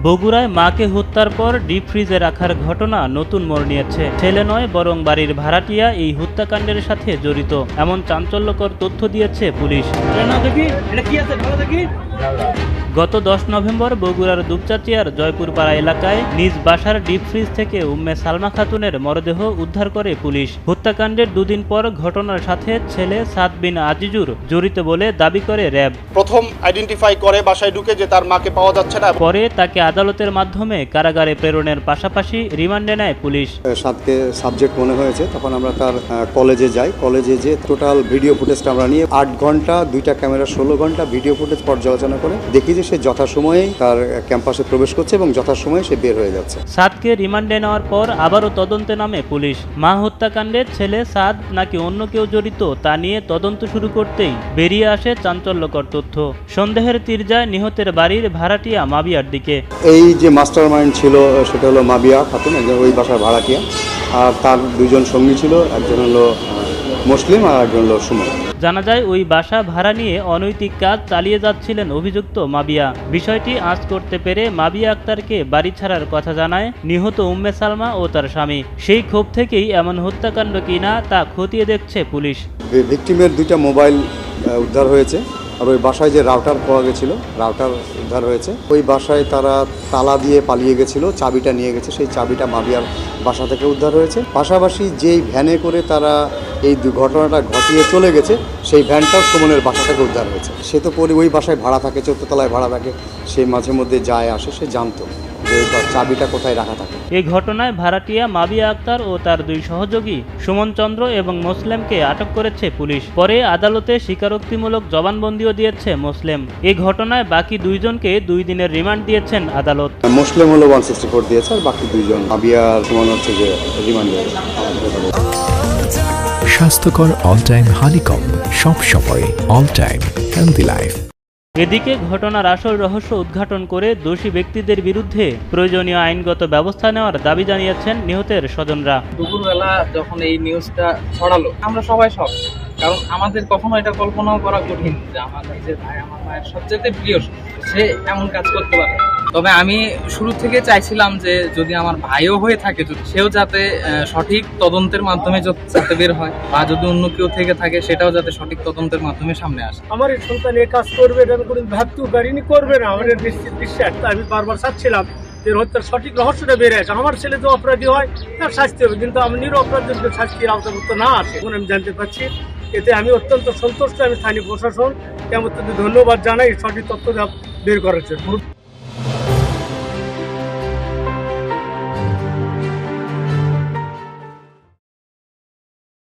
বগুড়ায় মাকে হত্যার পর ডিপ ফ্রিজে রাখার ঘটনা নতুন মোড় নিয়েছে। ছেলে নয় বরং বাড়ির ভাড়াটিয়া এই হত্যাকাণ্ডের সাথে জড়িত এমন চাঞ্চল্যকর তথ্য দিয়েছে পুলিশ। গত 10 নভেম্বর বগুড়ার দুপচাচিয়ার জয়পুরপাড়া এলাকায় নিজ বাসার ডিপ ফ্রিজ থেকে উম্মে সালমা খাতুনের মরদেহ উদ্ধার করে পুলিশ। হত্যাকাণ্ডের দুদিন পর ঘটনার সাথে ছেলে সাদ বিন আজিজুর জড়িত বলে দাবি করে র্যাব। প্রথম আইডেন্টিফাই করে বাসায় ঢুকে যে তার মাকে পাওয়া যাচ্ছে না, পরে তাকে আদালতের মাধ্যমে কারাগারে প্রেরণের পাশাপাশি রিমান্ডে নেয় পুলিশ। সাদকে সাবজেক্ট মনে হয়েছে, তখন আমরা তার কলেজে যাই। কলেজে যে টোটাল ভিডিও ফুটেজটা আমরা নিয়ে 8 ঘন্টা 2টা ক্যামেরা 16 ঘন্টা ভিডিও ফুটেজ পর্যালোচনা করে দেখি যে সে যথাসময়ে তার ক্যাম্পাসে প্রবেশ করছে এবং যথাসময়ে সে বের হয়ে যাচ্ছে। সাদকে রিমান্ডে নেওয়ার পর আবারও তদন্তে নামে পুলিশ। মা হত্যাকাণ্ডে ছেলে সাদ নাকি অন্য কেউ জড়িত তা নিয়ে তদন্ত শুরু করতেই বেরিয়ে আসে চাঞ্চল্যকর তথ্য। সন্দেহের তীর যায় নিহতের বাড়ির ভাড়াটিয়া মাবিয়ার দিকে। এই যে মাস্টার মাইন্ড ছিল সেটা হলো মাবিয়া খাতুন, একজন ওই বাসার ভাড়াটিয়া, আর তার 2 জন সঙ্গী ছিল, একজন হলো মুসলিম আর একজন হলো সুমন। জানা যায় ওই বাসা ভাড়া নিয়ে অনৈতিক কাজ চালিয়ে যাচ্ছিলেন অভিযুক্ত মাবিয়া। বিষয়টি আঁচ করতে পেরে মাবিয়া আক্তারকে বাড়ি ছাড়ার কথা জানায় নিহত উম্মে সালমা ও তার স্বামী। সেই ক্ষোভ থেকেই এমন হত্যাকাণ্ড কিনা তা খতিয়ে দেখছে পুলিশ। ভিকটিমের 2টা মোবাইল উদ্ধার হয়েছে, আর ওই বাসায় যে রাউটার পাওয়া গেছিল, রাউটার উদ্ধার হয়েছে। ওই বাসায় তারা তালা দিয়ে পালিয়ে গেছিল, চাবিটা নিয়ে গেছে, সেই চাবিটা মাবিয়ার বাসা থেকে উদ্ধার হয়েছে। পাশাপাশি যেই ভ্যানে করে তারা এই ঘটনাটা ঘটিয়ে চলে গেছে, সেই ভ্যানটাও সুমনের বাসা থেকে উদ্ধার হয়েছে। সে তো ওই বাসায় ভাড়া থাকে, 4th তলায় ভাড়া থাকে, সে মাঝে মধ্যে যায় আসে, সে জানতো যে চাবিটা কোথায় রাখা থাকে। এই ঘটনায় ভাড়াটিয়া মাবিয়া আক্তার ও তার 2 সহযোগী সুমন চন্দ্র এবং মোসলেমকে আটক করেছে পুলিশ। পরে আদালতে স্বীকারোক্তিমূলক জবানবন্দিও দিয়েছে মোসলেম। এই ঘটনায় বাকি 2 জনকে 2 দিনের রিমান্ড দিয়েছেন আদালত। মুসলিম হলো 164 দিয়েছে, আর বাকি 2 জন মাবিয়া আর সুমন হচ্ছে যে রিমান্ড দিয়েছে। স্বাস্থ্যকর অল টাইম হানিকম, সব সময় অল টাইম হেলদি লাইফ। এদিকে ঘটনার আসল রহস্য উদ্ঘাটন করে দোষী ব্যক্তিদের বিরুদ্ধে প্রয়োজনীয় আইনগত ব্যবস্থা নেওয়ার দাবি জানিয়েছেন নিহতের স্বজনরা। দুপুরবেলা যখন এই নিউজটা ছড়ালো, আমরা সবাই সব, কারণ আমাদের কখনো এটা কল্পনাও করা কঠিন যে আমার নিজের ভাই, আমার মায়ের সবচেয়ে প্রিয়, সে এমন কাজ করতে পারে। তবে আমি শুরু থেকে চাইছিলাম যে যদি আমার ভাইও হয়ে থাকে, সেও যাতে সঠিক তদন্তের মাধ্যমে যাতে বের হয়, বা যদি অন্য কেউ থেকে থাকে সেটাও যাতে সঠিক তদন্তের মাধ্যমে সামনে আসে। আমার এই সন্তান এই কাজ করবে এটা আমি কোনো ভাবতেও পারিনি, করবে না। আমাদের নিশ্চিত বিশ্বাস। আমি বারবার চাচ্ছিলাম যে হত্যার সঠিক রহস্যটা বেড়ে আসে। আমার ছেলে যে অপরাধী হয় তার শাস্তি হবে, কিন্তু আমি নিরপরাধীদের শাস্তির আওতাভুক্ত না আসে এখন আমি জানতে পারছি। এতে আমি অত্যন্ত সন্তুষ্ট। আমি স্থানীয় প্রশাসন কেমন ধন্যবাদ জানাই সঠিক তথ্য বের করার জন্য।